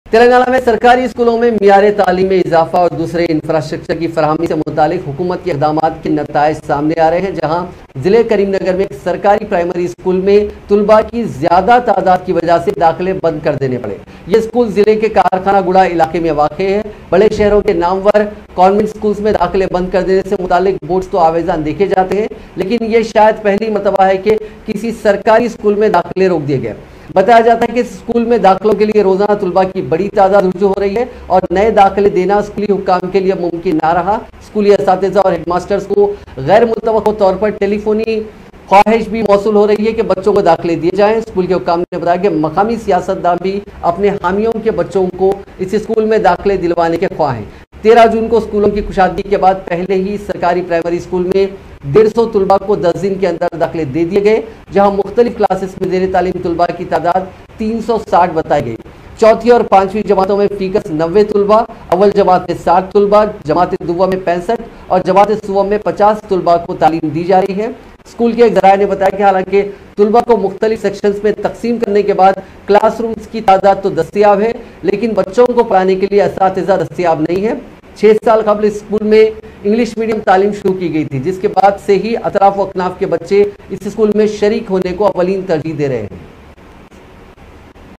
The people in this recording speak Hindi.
तेलंगाना में सरकारी स्कूलों में मियारे तालीम में इजाफा और दूसरे इंफ्रास्ट्रक्चर की फराहमी से मुतालिक हुकूमत के इक़दाम के नताइज सामने आ रहे हैं, जहां जिले करीमनगर में एक सरकारी प्राइमरी स्कूल में तुलबा की ज्यादा तादाद की वजह से दाखिले बंद कर देने पड़े। ये स्कूल जिले के कारखाना गुड़ा इलाके में वाक़े है। बड़े शहरों के नामवर कॉन्वेंट स्कूल्स में दाखिले बंद कर देने से मुतालिक बोर्ड्स तो आवेजान देखे जाते हैं, लेकिन ये शायद पहली मरतबा है कि किसी सरकारी स्कूल में दाखिले रोक दिए गए। बताया जाता है कि स्कूल में दाखिलों के लिए रोजाना तुलबा की बड़ी तादाद रुजू हो रही है और नए दाखिले देना स्कूली हुक्काम के लिए मुमकिन ना रहा। स्कूली असातिज़ा और हेडमास्टर्स को गैर मुतवक्को तौर पर टेलीफोनी ख्वाहिश भी मौसूल हो रही है कि बच्चों को दाखिले दिए जाएं। स्कूल के हुक्काम ने बताया कि मकामी सियासतदान भी अपने हामियों के बच्चों को इस स्कूल में दाखिले दिलवाने के ख्वाह हैं। 13 जून को स्कूलों की कुशादगी के बाद पहले ही सरकारी प्राइमरी स्कूल में 150 तुलबा को 10 दिन के अंदर दाखिले दे दिए गए, जहां मुख्तलिफ क्लासेस में जेर तालीम तुलबा की तादाद 360 बताई गई। चौथी और पांचवी जमातों में फीकस 90 तुलबा, अव्वल जमात में 60 तुलबा, जमात दुव्वा में 65 और जमात सुवम में 50 तुलबा को तालीम दी जा रही है। स्कूल के एक ज़राए ने बताया कि हालांकि तुलबा को मुख्तलिफ सेक्शंस में तकसीम करने के बाद क्लासरूम्स की तादाद तो दस्तियाब है, लेकिन बच्चों को पढ़ाने के लिए असातिज़ा दस्तियाब नहीं है। 6 साल कबल स्कूल में इंग्लिश मीडियम तालीम शुरू की गई थी, जिसके बाद से ही अतराफ व अकनाफ के बच्चे इस स्कूल में शरीक होने को अवलीन तरजीह दे रहे हैं।